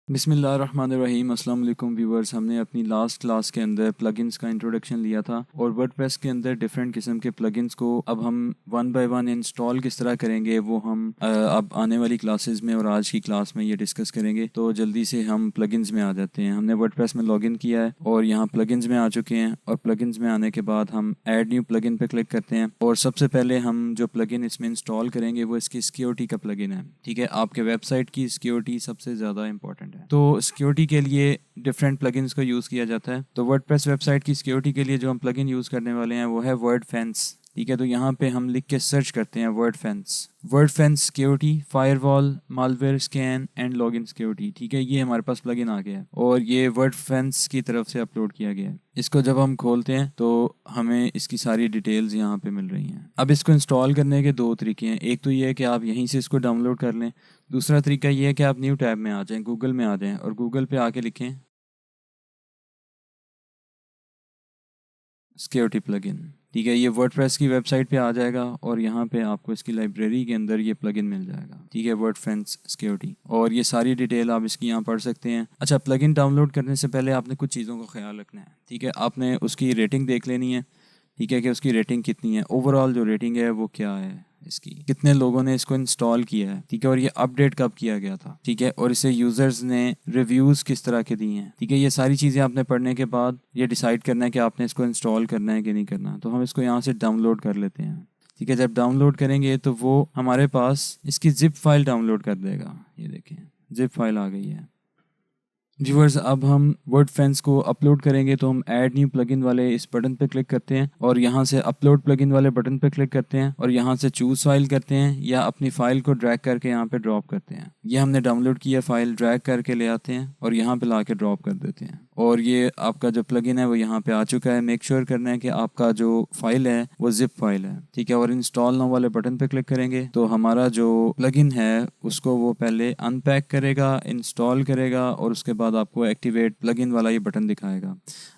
बिस्मिल्लाहिर्रहमानिर्रहीम। अस्सलाम वालेकुम व्यूवर्स। हमने अपनी लास्ट क्लास के अंदर प्लगइन्स का इंट्रोडक्शन लिया था और वर्डप्रेस के अंदर डिफरेंट किस्म के प्लगइन्स को अब हम वन बाय वन इंस्टॉल किस तरह करेंगे वो हम अब आने वाली क्लासेस में और आज की क्लास में ये डिस्कस करेंगे। तो जल्दी से हम प्लगइन्स में आ जाते हैं। हमने वर्डप्रेस में लॉगिन किया है और यहाँ प्लगइन्स में आ चुके हैं और प्लगइन्स में आने के बाद हम ऐड न्यू प्लगइन पे क्लिक करते हैं और सबसे पहले हम जो प्लगइन इसमें इंस्टॉल करेंगे वो इसकी सिक्योरिटी का प्लगइन है। ठीक है, आपके वेबसाइट की सिक्योरिटी सबसे ज़्यादा इंपॉर्टेंट है। तो सिक्योरिटी के लिए डिफरेंट प्लगइन्स का यूज़ किया जाता है। तो वर्डप्रेस वेबसाइट की सिक्योरिटी के लिए जो हम प्लगइन यूज़ करने वाले हैं वो है वर्डफेंस। ठीक है, तो यहाँ पे हम लिख के सर्च करते हैं Wordfence security, firewall, malware scan and login security. ठीक है, ये हमारे पास प्लगइन आ गया है और ये वर्डफेंस की तरफ से अपलोड किया गया है। इसको जब हम खोलते हैं तो हमें इसकी सारी डिटेल्स यहाँ पे मिल रही हैं। अब इसको इंस्टॉल करने के दो तरीके हैं। एक तो ये है कि आप यहीं से इसको डाउनलोड कर लें। दूसरा तरीका ये है कि आप न्यू टैब में आ जाएं, गूगल में आ जाएं और गूगल पे आके लिखें सिक्योरिटी प्लगइन। ठीक है, ये वर्डप्रेस की वेबसाइट पे आ जाएगा और यहाँ पे आपको इसकी लाइब्रेरी के अंदर ये प्लगइन मिल जाएगा। ठीक है, वर्डफेंस सिक्योरिटी, और ये सारी डिटेल आप इसकी यहाँ पढ़ सकते हैं। अच्छा, प्लगइन डाउनलोड करने से पहले आपने कुछ चीज़ों का ख्याल रखना है। ठीक है, आपने उसकी रेटिंग देख लेनी है। ठीक है, कि उसकी रेटिंग कितनी है, ओवरऑल जो रेटिंग है वो क्या है, इसकी कितने लोगों ने इसको इंस्टॉल किया है। ठीक है, और ये अपडेट कब किया गया था। ठीक है, और इसे यूजर्स ने रिव्यूज किस तरह के दिए हैं। ठीक है, ये सारी चीज़ें आपने पढ़ने के बाद ये डिसाइड करना है कि आपने इसको इंस्टॉल करना है कि नहीं करना। तो हम इसको यहाँ से डाउनलोड कर लेते हैं। ठीक है, जब डाउनलोड करेंगे तो वो हमारे पास इसकी जिप फाइल डाउनलोड कर देगा। ये देखें, जिप फाइल आ गई है। व्यूअर्स, अब हम वर्डफेंस को अपलोड करेंगे तो हम ऐड न्यू प्लगइन वाले इस बटन पे क्लिक करते हैं और यहाँ से अपलोड प्लगइन वाले बटन पे क्लिक करते हैं और यहाँ से चूज फाइल करते हैं या अपनी फाइल को ड्रैग करके यहाँ पे ड्रॉप करते हैं। ये हमने डाउनलोड किया फाइल ड्रैग करके ले आते हैं और यहाँ पे ला के ड्रॉप कर देते हैं और ये आपका जो प्लगइन है वो यहाँ पे आ चुका है। मेक श्योर करना है कि आपका जो फाइल है वो जिप फाइल है। ठीक है, और इंस्टॉल नाउ वाले बटन पे क्लिक करेंगे तो हमारा जो प्लगइन है उसको वो पहले अनपैक करेगा, इंस्टॉल करेगा और उसके बाद आपको एक्टिवेट प्लगइन वाला ये बटन दिखाएगा।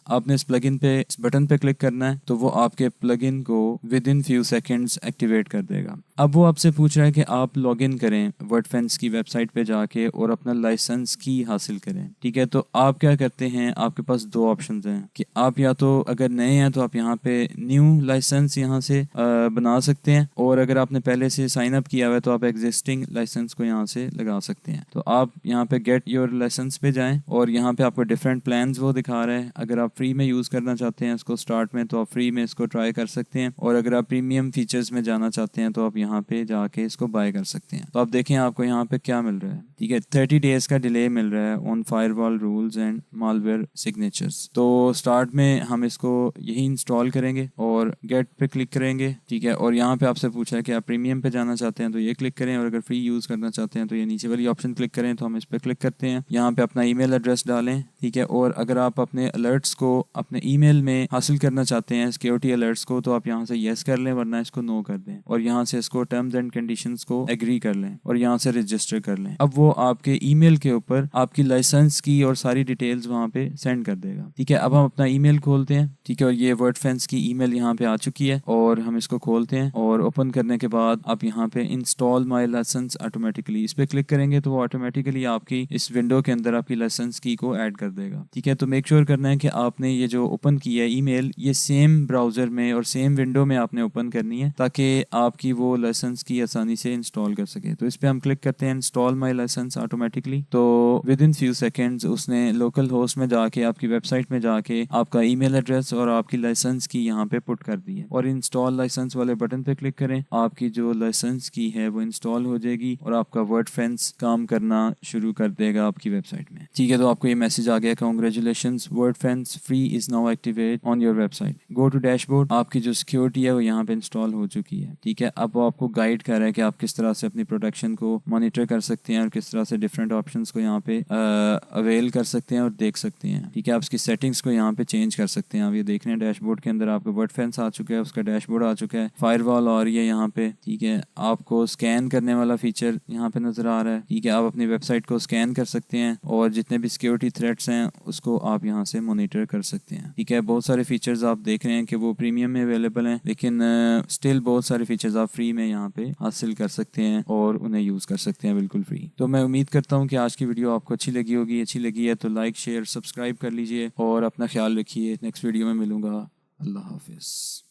आपने इस प्लगइन पे इस बटन पे क्लिक करना है तो वो आपके प्लगइन को with in few seconds activate कर देगा। अब वो आपसे पूछ रहा है कि आप लॉगिन करें वर्डफेंस की वेबसाइट पे जाके और अपना लाइसेंस की हासिल करें। ठीक है, तो आप क्या करते हैं, आपके पास दो ऑप्शंस हैं कि आप या तो अगर नए हैं तो आप यहाँ पे न्यू लाइसेंस यहाँ से बना सकते हैं और अगर आपने पहले से साइन अप किया हुआ है तो आप एग्जिस्टिंग लाइसेंस को यहाँ से लगा सकते हैं। तो आप यहाँ पे गेट योर लाइसेंस पे जाएं और यहाँ पे आपको डिफरेंट प्लान्स वो दिखा रहा है। अगर आप फ्री में यूज़ करना चाहते हैं इसको स्टार्ट में तो आप फ्री में इसको ट्राई कर सकते हैं और अगर आप प्रीमियम फीचर्स में जाना चाहते हैं तो आप यहाँ पे जाके इसको बाय कर सकते हैं। तो आप देखें आपको यहाँ पे क्या मिल रहा है। ठीक है, 30 डेज का डिले मिल रहा है on firewall rules and malware signatures. तो स्टार्ट में हम इसको यही इंस्टॉल करेंगे और गेट पे क्लिक करेंगे। ठीक है, और यहाँ पे आपसे पूछा है कि आप प्रीमियम पे जाना चाहते हैं तो ये क्लिक करें और अगर फ्री यूज़ करना चाहते हैं तो ये नीचे वाली ऑप्शन क्लिक करें। तो हम इस पर क्लिक करते हैं, यहाँ पे अपना ईमेल एड्रेस डालें। ठीक है, और अगर आप अपने अलर्ट्स को अपने ईमेल में हासिल करना चाहते हैं सिक्योरिटी अलर्ट्स को तो आप यहाँ से येस कर लें वरना इसको नो कर दें और यहाँ से इसको टर्म्स एंड कंडीशंस को एग्री कर लें और यहाँ से रजिस्टर कर लें। अब वो आपके ईमेल के ऊपर आपकी लाइसेंस की और सारी डिटेल्स वहाँ पे सेंड कर देगा। ठीक है, अब हम अपना ईमेल खोलते हैं। ठीक है, और ये वर्डफेंस की ईमेल यहाँ पे आ चुकी है और हम इसको खोलते हैं और ओपन करने के बाद आप यहाँ पे इंस्टॉल माई लाइसेंस ऑटोमेटिकली इस पे क्लिक करेंगे तो वो ऑटोमेटिकली आपकी इस विंडो के अंदर आपकी लाइसेंस की को ऐड कर देगा। ठीक है, तो मेक श्योर करना है कि आपने ये जो ओपन किया है ईमेल ये सेम ब्राउजर में और सेम विंडो में आपने ओपन करनी है ताकि आपकी वो लाइसेंस की आसानी से इंस्टॉल कर सके। तो इस पे हम क्लिक करते हैं इंस्टॉल माई लाइसेंस ऑटोमेटिकली। तो विद इन फ्यू सेकेंड्स उसने लोकल होस्ट में जाके आपकी वेबसाइट में जाके आपका ईमेल एड्रेस और आपकी लाइसेंस की यहाँ पे पुट कर दी है और इंस्टॉल लाइसेंस वाले बटन पे क्लिक करें। आपकी जो लाइसेंस की है वो इंस्टॉल हो जाएगी और आपका वर्डफेंस काम करना शुरू कर देगा आपकी वेबसाइट में। ठीक है, तो आपको ये मैसेज आ गया, congratulations Wordfence free is now activate on your website, go to dashboard. आपकी जो सिक्योरिटी है वो यहाँ पे इंस्टॉल हो चुकी है। ठीक है, अब वो आपको गाइड कर रहा है कि आप किस तरह से अपनी प्रोडक्शन को मॉनिटर कर सकते हैं और किस तरह से डिफरेंट ऑप्शंस को यहाँ पे अवेल कर सकते हैं और देख सकते हैं। ठीक है, आप इसकी सेटिंग्स को यहाँ पे चेंज कर सकते हैं। आप ये देख रहे हैं डैशबोर्ड के अंदर आपका वर्डफेंस आ चुका है, उसका डैशबोर्ड आ चुका है, फायरवॉल आ रही है यहाँ पे। ठीक है, आपको स्कैन करने वाला फीचर यहाँ पे नजर आ रहा है। ठीक है, आप अपनी वेबसाइट को स्कैन कर सकते हैं और जितने भी सिक्योरिटी थ्रेट्स हैं उसको आप यहाँ से मॉनिटर कर सकते हैं। ठीक है, बहुत सारे फीचर्स आप देख रहे हैं कि वो प्रीमियम में अवेलेबल हैं, लेकिन स्टिल बहुत सारे फीचर्स आप फ्री में यहाँ पे हासिल कर सकते हैं और उन्हें यूज़ कर सकते हैं बिल्कुल फ्री। तो मैं उम्मीद करता हूँ कि आज की वीडियो आपको अच्छी लगी होगी। अच्छी लगी है तो लाइक शेयर सब्सक्राइब कर लीजिए और अपना ख्याल रखिए। नेक्स्ट वीडियो में मिलूंगा। अल्लाह हाफिज़।